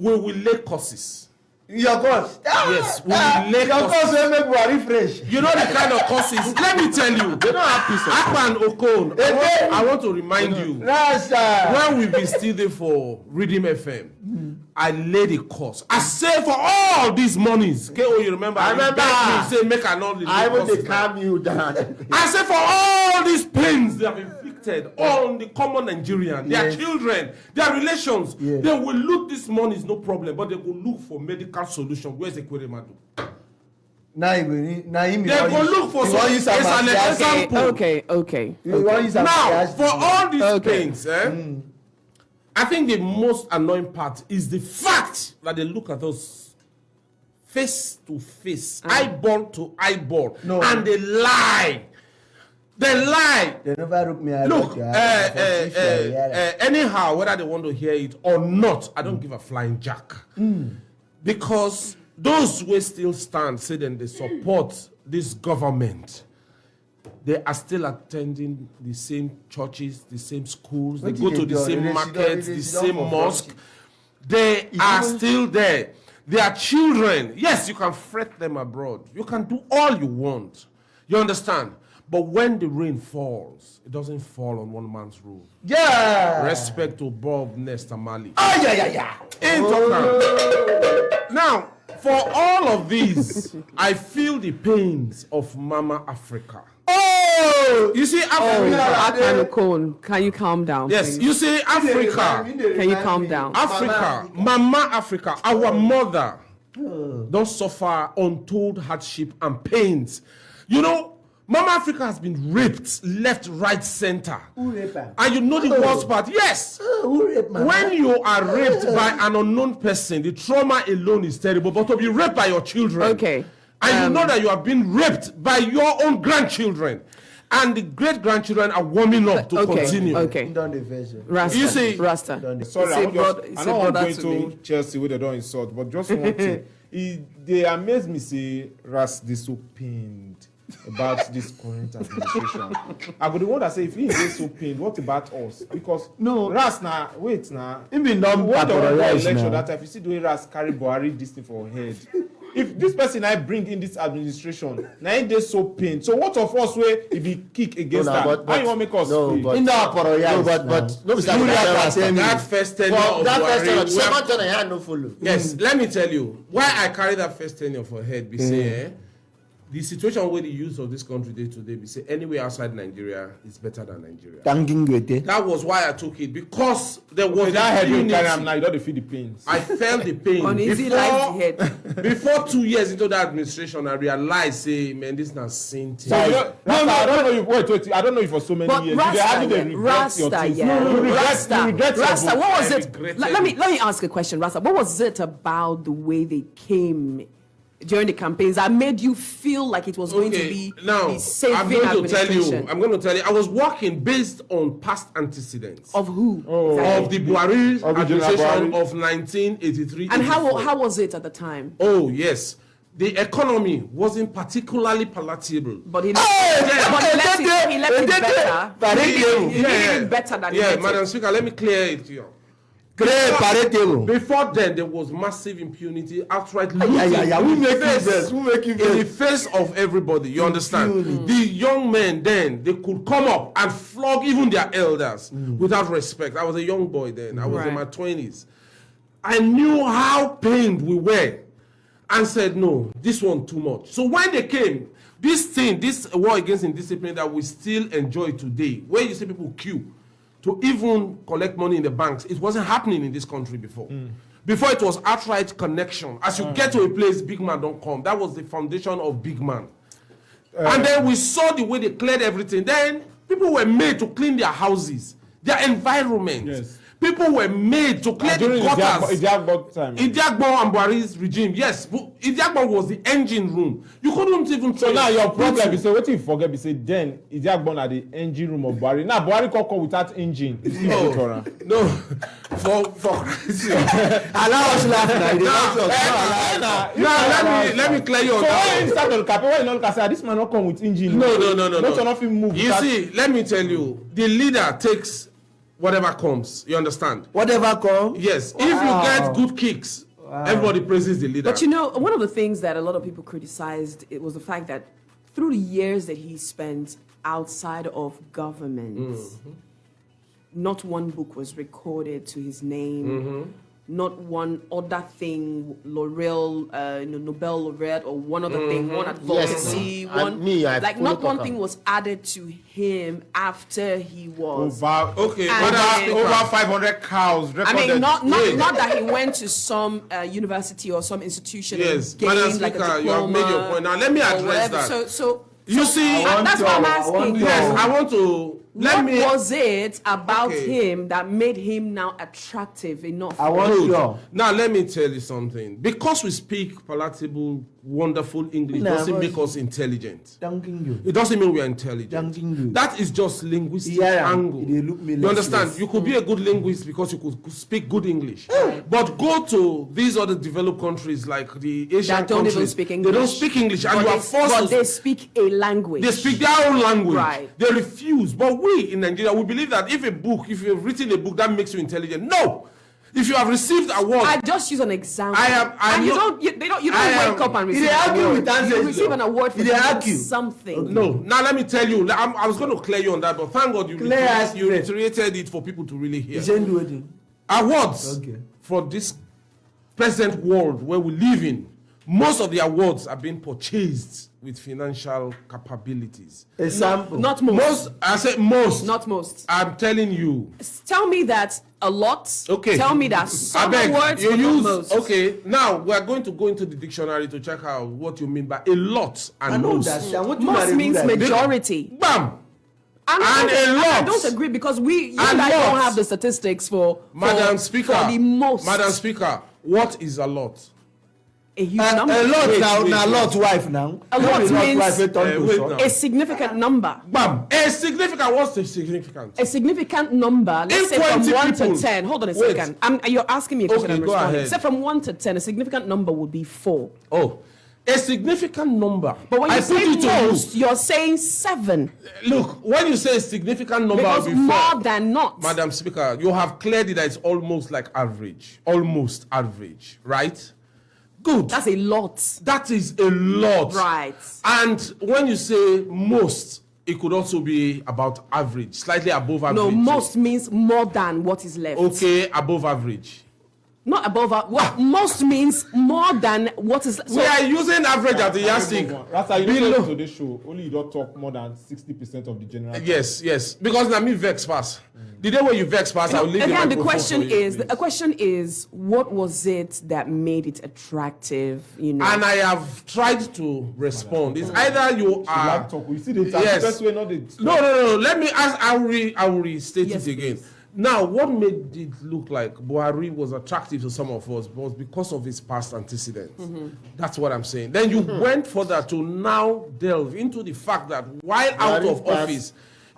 we will lay courses. Your course? Yes, we will lay your course will make Buhari fresh. You know the kind of courses. Let me tell you, they don't have peace of mind. Akpan Okon, I want to remind you, when we've been still there for Rhythm FM, I laid a course. I say for all these monies, KO, you remember? I remember. You say make another. I will to calm you down. I say for all these pains they have inflicted on the common Nigerian, their children, their relations, they will look this money is no problem, but they will look for medical solution. Where's the Kweremadu? Now they will look for some. It's an example. Okay. Now, for all these pains, I think the most annoying part is the fact that they look at us face to face, eyeball to eyeball, and they lie. They lie. They never look me. Look, anyhow, whether they want to hear it or not, I don't give a flying jack. Because those who still stand, say then they support this government, they are still attending the same churches, the same schools, they go to the same markets, the same mosque. They are still there. Their children, yes, you can fret them abroad. You can do all you want. You understand? But when the rain falls, it doesn't fall on one man's roof. Yeah. Respect to Bob Nesta Mali. Ain't Now, for all of these, I feel the pains of Mama Africa. You see, Africa. Can you calm down? Yes, please? You see, Africa. Can you calm down? Africa, Mama Africa, our mother, don't suffer untold hardship and pains. You know, Mama Africa has been raped left, right, center. Who raped her? And you know the worst part? Yes. Who raped Mama? When you are raped by an unknown person, the trauma alone is terrible. But to be raped by your children, and you know that you have been raped by your own grandchildren, and the great-grandchildren are warming up to continue. Rasta. You see, Rasta. Sorry, I don't want to go into Chelsea where they don't insult, but just one thing. They amaze me, say, Ras, they so pained about this current administration. I go the one that say, if he is so pained, what about us? Because Ras now, wait now. Even done election that if you see doing Ras carry Buhari this thing for head. If this person I bring in this administration, now they so pain. So what of us where if he kick against that? How you want to make us in that first tenure of Buhari, second tenure no follow. Yes, let me tell you why I carry that first tenure for head. Be say, the situation where the use of this country day to day, we say anywhere outside Nigeria is better than Nigeria. That was why I took it, because there was that head you carry now, you don't feel the pains. I felt the pain. Before 2 years into that administration, I realized, say, man, this is not same thing. I don't know if wait, I don't know if for so many years. Rasta, what was it? Let me ask a question, Rasta. What was it about the way they came during the campaigns that made you feel like it was going to be the saving administration? I'm going to tell you. I was working based on past antecedents. Of who? Of the Buhari administration of 1983. And how was it at the time? Oh, yes. The economy wasn't particularly palatable. But he left it better than Madam Speaker, let me clear it to you. Before then, there was massive impunity, outright looting in the face of everybody. You understand? The young men then, they could come up and flog even their elders without respect. I was a young boy then. I was in my 20s. I knew how pained we were and said, no, this one too much. So when they came, this war against indiscipline that we still enjoy today, where you see people queue to even collect money in the banks, it wasn't happening in this country before. Before it was outright connection. As you get to a place, big man don't come. That was the foundation of big man. And then we saw the way they cleared everything. Then people were made to clean their houses, their environment. Yes. People were made to clear the gutters. Idiagbon and Buhari's regime, yes. Idiagbon was the engine room. You couldn't even. So now your problem is say what you forget. Be say then Idiagbon at the engine room of Buhari. Now Buhari can come without engine. No. For allow us laugh now. Let me clear your. So why you start on cap? Why you not say this man not come with engine? No. Not move. You see, let me tell you, the leader takes whatever comes. You understand? Whatever comes. Yes. If you get good kicks, everybody praises the leader. But you know, one of the things that a lot of people criticized, it was the fact that through the years that he spent outside of government, not one book was recorded to his name. Not one other thing, Nobel laureate, or one other thing, one advocacy, not one thing was added to him after he was. Over 500 cows. I mean, not that he went to some university or some institution. Yes, and gained like a diploma, you have made your point. Now let me address that. So you see, that's what I'm asking. Yes, I want to. What was it about him that made him now attractive enough? Now let me tell you something. Because we speak palatable, wonderful English doesn't make us intelligent. It doesn't mean we are intelligent. That is just linguistic angle. You understand? You could be a good linguist because you could speak good English. But go to these other developed countries like the Asian countries. Even speak English. They don't speak English, and you are forced to. But they speak a language. They speak their own language. Right. They refuse. But we in Nigeria, we believe that if you've written a book, that makes you intelligent. No. If you have received awards, I just use an example. You don't wake up and receive an award. You receive an award for doing something. No. Now let me tell you. I was going to clear you on that, but thank God you reiterated it for people to really hear. Awards for this present world where we live in. Most of the awards are being purchased with financial capabilities. Example. Not most. I said most. Not most. I'm telling you. Tell me that a lot. Okay. Tell me that some words you use most. Okay. Now we are going to go into the dictionary to check out what you mean by a lot and most. Most means majority. Bam. And a lot. I don't agree because you and I don't have the statistics for Madam Speaker. For the most. Madam Speaker, what is a lot? A huge number. A lot now, lot wife now. A lot means a significant number. Bam. What's the significant? A significant number. Let's say from 1 to 10. Hold on a second. You're asking me a question. I'm responding. Ahead. Say from 1 to 10, a significant number would be 4. Oh. A significant number. But when you say most, you're saying 7. Look, when you say a significant number, because more than not. Madam Speaker, you have cleared it that it's almost like average. Almost average, right? Good. That's a lot. That is a lot. Right. And when you say most, it could also be about average, slightly above average. No, most means more than what is left. Okay, above average. Not above. What most means more than what is. We are using average as the yardstick. Rasta, you know to this show, only you don't talk more than 60% of the general. Yes. Because I mean vex pass. The day when you vex pass, I'll leave again, the question is, what was it that made it attractive? And I have tried to respond. It's either you are. You see the best way, not the. No. Let me ask. I will restate it again. Please. Now, what made it look like Buhari was attractive to some of us was because of his past antecedents. That's what I'm saying. Then you went further to now delve into the fact that while out of office,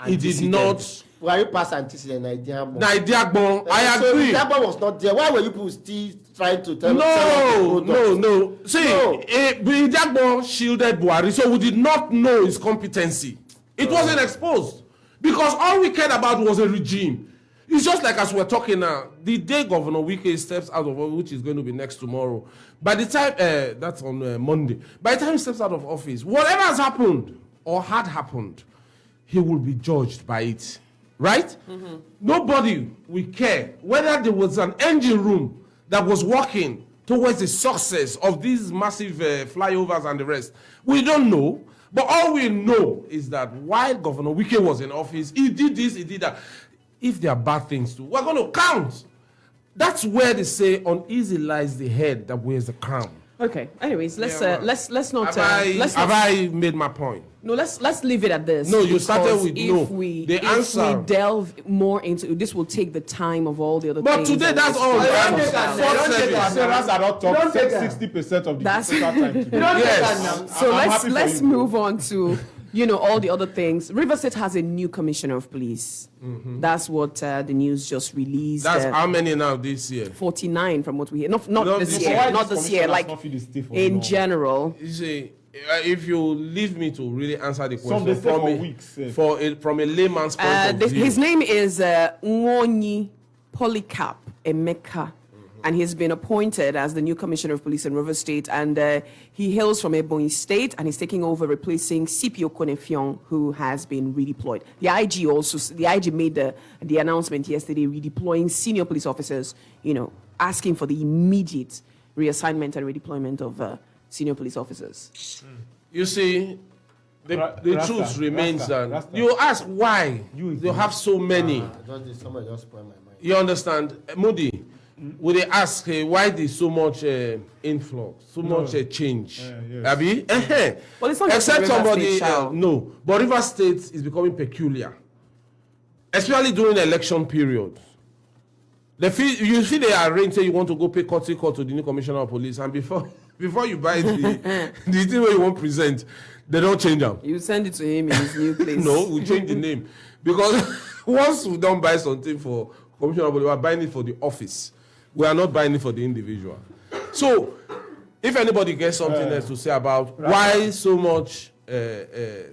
he did not. Buhari passed antecedent Nigeria. I agree. That was not there. Why were you people still trying to tell? No. See, Idiagbo shielded Buhari, so we did not know his competency. It wasn't exposed because all we cared about was a regime. It's just like as we're talking now, the day Governor Wike steps out of office, which is going to be next tomorrow, by the time, that's on Monday, by the time he steps out of office, whatever has happened or had happened, he will be judged by it, right? Nobody will care whether there was an engine room that was working towards the success of these massive flyovers and the rest. We don't know, but all we know is that while Governor Wike was in office, he did this, he did that. If there are bad things too, we're going to count. That's where they say uneasy lies the head that wears the crown. Okay. Anyways, let's not. Have I made my point? No, let's leave it at this. No, you started with if we delve more into this, will take the time of all the other things. But today, that's all. I don't talk 60% of the time. Yes. So let's move on to. All the other things. River State has a new commissioner of police. That's what the news just released. That's how many now this year? 49 from what we hear. Not this year. Not this year. Like in general. You see, if you leave me to really answer the Some question they say for weeks, from a layman's point of view. His name is Nwonyi Polycarp Emeka, and he's been appointed as the new Commissioner of Police in Rivers State, and he hails from Ebonyi State, and he's taking over, replacing CPO Konefiong, who has been redeployed. The IG made the announcement yesterday, redeploying senior police officers, asking for the immediate reassignment and redeployment of senior police officers. You see, the truth remains that Rasta. you ask why you have so many. Somebody just spoiled my mind. You understand, Moody? Would they ask why there's so much influx, so much change? Yes. Abi? Well, it's not just Except Rivers somebody, State, no. But River State is becoming peculiar, especially during the election period. You see, they arrange, say you want to go pay courtesy call to the new commissioner of police, and before you buy the thing where you want present, they don't change them. You send it to him in his new place. No, we change the name because once we don't buy something for commissioner of police, we are buying it for the office. We are not buying it for the individual. So, if anybody gets something else to say about why so much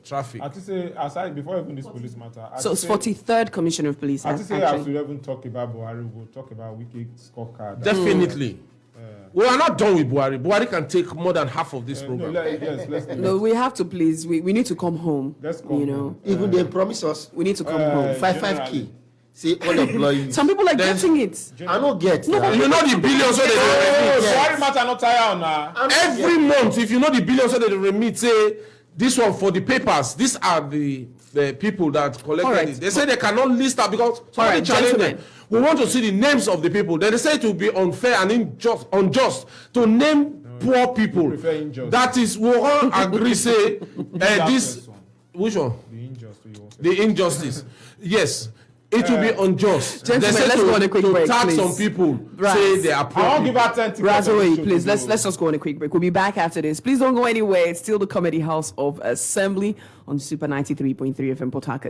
traffic. I say, aside before even this police matter. So it's 43rd Commissioner of Police. I say I should even talk about Buhari. We'll talk about Wiki scorecard. Definitely. We are not done with Buhari. Buhari can take more than half of this program. No, we have to please. We need to come home. Let's come home. Even they promise us We need to come home. 5K. See, all employees. Some people are getting it. I don't get. No, that. You know the billions that they remit. Buhari matter not tire now. Every month, if you know the billions that they remit, say this one for the papers. These are the people that collected Right. it. They say they cannot list out because somebody Right, challenged them. gentlemen. We want to see the names of the people. Then they say it will be unfair and unjust to name poor people. prefer injustice. That is, we all agree. Say this. First one. Which one? The injustice. The injustice. Yes. It will be unjust. Gentlemen, They say let's go on a quick break, tax please. some people. Right. Say they are poor. I won't give people. her 10 tickets. Razaway, please, let's just go on a quick break. We'll be back after this. Please don't go anywhere. It's still the Comedy House of Assembly on Super 93.3 FM Port Harcourt.